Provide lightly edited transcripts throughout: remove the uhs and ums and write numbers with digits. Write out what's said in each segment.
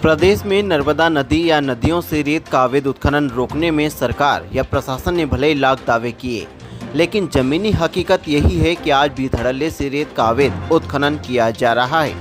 प्रदेश में नर्मदा नदी या नदियों से रेत का अवैध उत्खनन रोकने में सरकार या प्रशासन ने भले ही लाख दावे किए, लेकिन जमीनी हकीकत यही है कि आज भी धड़ल्ले से रेत का अवैध उत्खनन किया जा रहा है।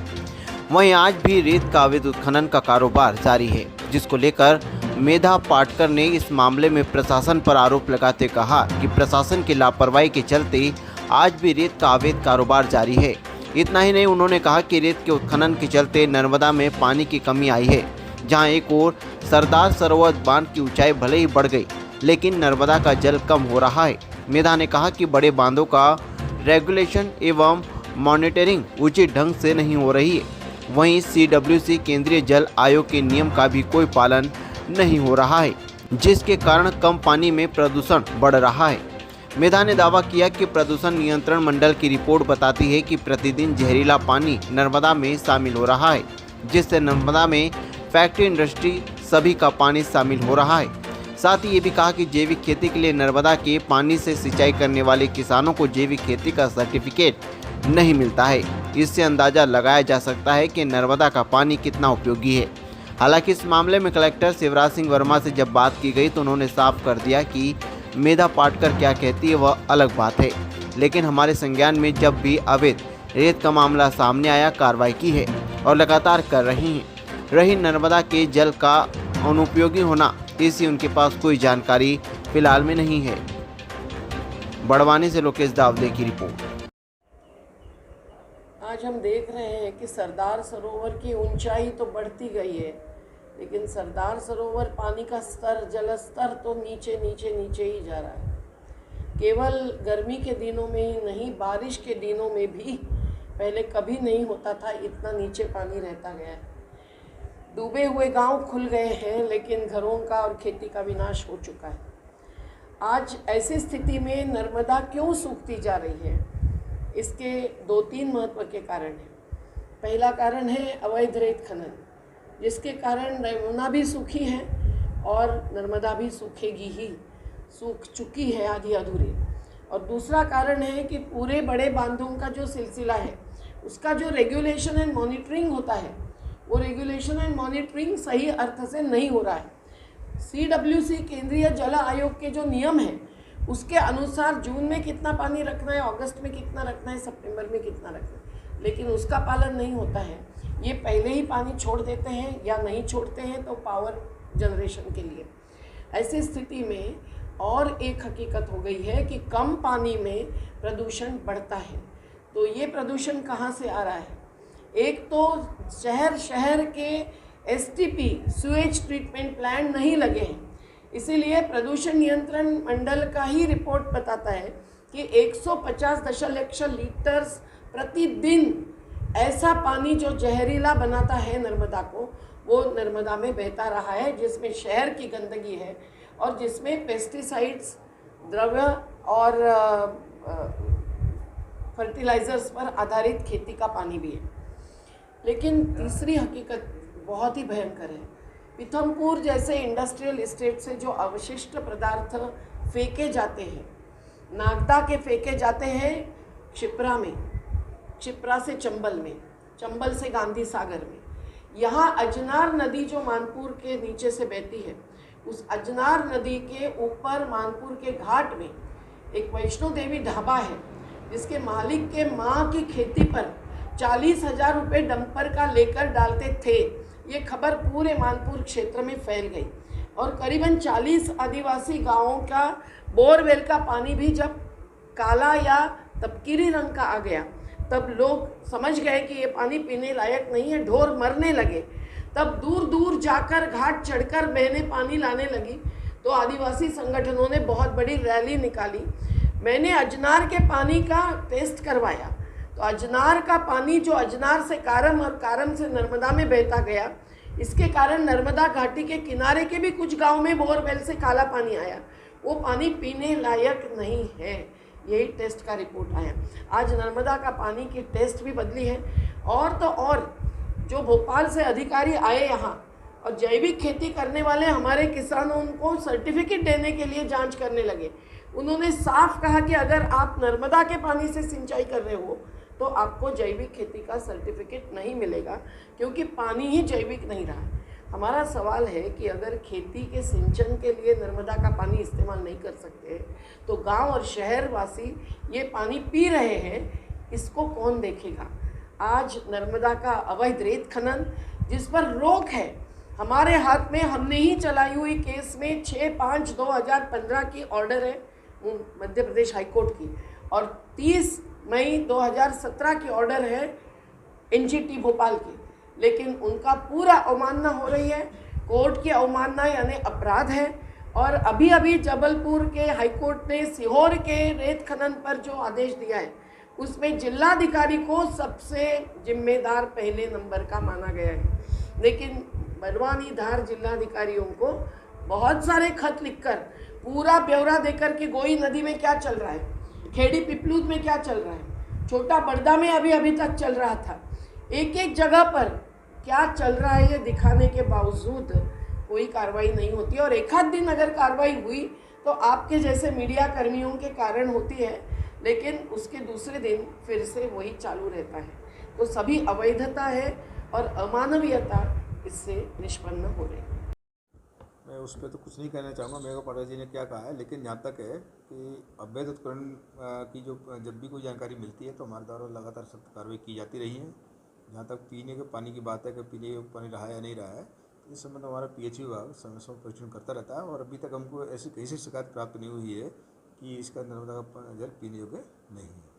वहीं आज भी रेत का अवैध उत्खनन का कारोबार जारी है, जिसको लेकर मेधा पाटकर ने इस मामले में प्रशासन पर आरोप लगाते कहा कि प्रशासन की लापरवाही के चलते आज भी रेत का अवैध कारोबार जारी है। इतना ही नहीं, उन्होंने कहा कि रेत के उत्खनन के चलते नर्मदा में पानी की कमी आई है। जहां एक ओर सरदार सरोवर बांध की ऊंचाई भले ही बढ़ गई, लेकिन नर्मदा का जल कम हो रहा है। मेधा ने कहा कि बड़े बांधों का रेगुलेशन एवं मॉनिटरिंग उचित ढंग से नहीं हो रही है। वहीं CWC केंद्रीय जल आयोग के नियम का भी कोई पालन नहीं हो रहा है, जिसके कारण कम पानी में प्रदूषण बढ़ रहा है। मेधा ने दावा किया कि प्रदूषण नियंत्रण मंडल की रिपोर्ट बताती है कि प्रतिदिन जहरीला पानी नर्मदा में शामिल हो रहा है, जिससे नर्मदा में फैक्ट्री, इंडस्ट्री सभी का पानी शामिल हो रहा है। साथ ही ये भी कहा कि जैविक खेती के लिए नर्मदा के पानी से सिंचाई करने वाले किसानों को जैविक खेती का सर्टिफिकेट नहीं मिलता है। इससे अंदाजा लगाया जा सकता है कि नर्मदा का पानी कितना उपयोगी है। हालांकि इस मामले में कलेक्टर शिवराज सिंह वर्मा से जब बात की गई तो उन्होंने साफ कर दिया कि मेधा पाटकर क्या कहती है वह अलग बात है, लेकिन हमारे संज्ञान में जब भी अवैध रेत का मामला सामने आया कार्रवाई की है और लगातार कर रही हैं। रही नर्मदा के जल का अनुपयोगी होना, इसकी उनके पास कोई जानकारी फिलहाल में नहीं है। बड़वानी से लोकेश दावदे की रिपोर्ट। आज हम देख रहे हैं कि सरदार सरोवर की ऊंचाई तो बढ़ती गई है, लेकिन सरदार सरोवर पानी का स्तर, जल स्तर तो नीचे नीचे नीचे ही जा रहा है। केवल गर्मी के दिनों में ही नहीं, बारिश के दिनों में भी पहले कभी नहीं होता था, इतना नीचे पानी रहता गया है। डूबे हुए गांव खुल गए हैं, लेकिन घरों का और खेती का विनाश हो चुका है। आज ऐसी स्थिति में नर्मदा क्यों सूखती जा रही है? इसके 2-3 महत्व के कारण हैं। पहला कारण है अवैध रेत खनन, जिसके कारण यमुना भी सूखी है और नर्मदा भी सूखेगी ही, सूख चुकी है आधी अधूरी। और दूसरा कारण है कि पूरे बड़े बांधों का जो सिलसिला है, उसका जो रेगुलेशन एंड मॉनिटरिंग होता है, वो रेगुलेशन एंड मॉनिटरिंग सही अर्थ से नहीं हो रहा है। CWC केंद्रीय जल आयोग के जो नियम हैं, उसके अनुसार जून में कितना पानी रखना है, अगस्त में कितना रखना है, सितंबर में कितना रखना है, लेकिन उसका पालन नहीं होता है। ये पहले ही पानी छोड़ देते हैं या नहीं छोड़ते हैं तो पावर जनरेशन के लिए। ऐसी स्थिति में और एक हकीकत हो गई है कि कम पानी में प्रदूषण बढ़ता है। तो ये प्रदूषण कहाँ से आ रहा है? एक तो शहर के STP सुएज ट्रीटमेंट प्लांट नहीं लगे हैं, इसीलिए प्रदूषण नियंत्रण मंडल का ही रिपोर्ट बताता है कि 150 दशलक्ष लीटर प्रतिदिन ऐसा पानी जो जहरीला बनाता है नर्मदा को, वो नर्मदा में बहता रहा है, जिसमें शहर की गंदगी है और जिसमें पेस्टिसाइड्स, द्रव्य और फर्टिलाइजर्स पर आधारित खेती का पानी भी है। लेकिन तीसरी हकीकत बहुत ही भयंकर है। पीथमपुर जैसे इंडस्ट्रियल इस्टेट से जो अवशिष्ट पदार्थ फेंके जाते हैं, नागदा के फेंके जाते हैं क्षिप्रा में, क्षिप्रा से चंबल में, चंबल से गांधी सागर में। यहाँ अजनार नदी जो मानपुर के नीचे से बहती है, उस अजनार नदी के ऊपर मानपुर के घाट में एक वैष्णो देवी ढाबा है, जिसके मालिक के माँ की खेती पर 40,000 रुपये डंपर का लेकर डालते थे। ये खबर पूरे मानपुर क्षेत्र में फैल गई और करीबन 40 आदिवासी गांवों का बोरवेल का पानी भी जब काला या तपकीरी रंग का आ गया, तब लोग समझ गए कि ये पानी पीने लायक नहीं है, ढोर मरने लगे। तब दूर दूर जाकर घाट चढ़कर बहने पानी लाने लगी, तो आदिवासी संगठनों ने बहुत बड़ी रैली निकाली। मैंने अजनार के पानी का टेस्ट करवाया, तो अजनार का पानी जो अजनार से कारम और कारम से नर्मदा में बहता गया, इसके कारण नर्मदा घाटी के किनारे के भी कुछ गांव में बोरवेल से काला पानी आया। वो पानी पीने लायक नहीं है, यही टेस्ट का रिपोर्ट आया। आज नर्मदा का पानी की टेस्ट भी बदली है। और तो और जो भोपाल से अधिकारी आए यहाँ और जैविक खेती करने वाले हमारे किसानों को सर्टिफिकेट देने के लिए जांच करने लगे। उन्होंने साफ कहा कि अगर आप नर्मदा के पानी से सिंचाई कर रहे हो तो आपको जैविक खेती का सर्टिफिकेट नहीं मिलेगा, क्योंकि पानी ही जैविक नहीं रहा। हमारा सवाल है कि अगर खेती के सिंचन के लिए नर्मदा का पानी इस्तेमाल नहीं कर सकते तो गांव और शहर वासी ये पानी पी रहे हैं, इसको कौन देखेगा। आज नर्मदा का अवैध रेत खनन जिस पर रोक है, हमारे हाथ में, हमने ही चलाई हुई केस में 6/5/2015 की ऑर्डर है मध्य प्रदेश हाईकोर्ट की, और 30 मई 2017 की ऑर्डर है एनजीटी भोपाल की, लेकिन उनका पूरा अवमानना हो रही है। कोर्ट की अवमानना यानी अपराध है। और अभी अभी जबलपुर के हाईकोर्ट ने सीहोर के रेत खनन पर जो आदेश दिया है उसमें जिलाधिकारी को सबसे जिम्मेदार पहले नंबर का माना गया है, लेकिन बड़वानी धार जिलाधिकारियों को बहुत सारे खत लिखकर पूरा ब्यौरा देकर कि गोई नदी में क्या चल रहा है, खेड़ी पिपलूद में क्या चल रहा है, छोटा बड़दा में अभी तक चल रहा था, एक एक जगह पर क्या चल रहा है ये दिखाने के बावजूद कोई कार्रवाई नहीं होती। और एक आध दिन अगर कार्रवाई हुई तो आपके जैसे मीडिया कर्मियों के कारण होती है, लेकिन उसके दूसरे दिन फिर से वही चालू रहता है। तो सभी अवैधता है और अमानवीयता इससे निष्पन्न हो रही है। मैं उस पर तो कुछ नहीं कहना चाहूँगा, मेरे को पटेल जी ने क्या कहा है, लेकिन जहाँ तक है कि अवैध उत्खनन की जो जब भी कोई जानकारी मिलती है तो हमारे द्वारा लगातार सख्त कार्रवाई की जाती रही है। जहाँ तक पीने के पानी की बात है कि पीने के पानी रहा है या नहीं रहा है, तो इस संबंध हमारा पीएचई विभाग समय समय परीक्षण करता रहता है, और अभी तक हमको ऐसी कहीं से शिकायत प्राप्त नहीं हुई है कि इसका नर्मदा का जल पीने योग्य नहीं है।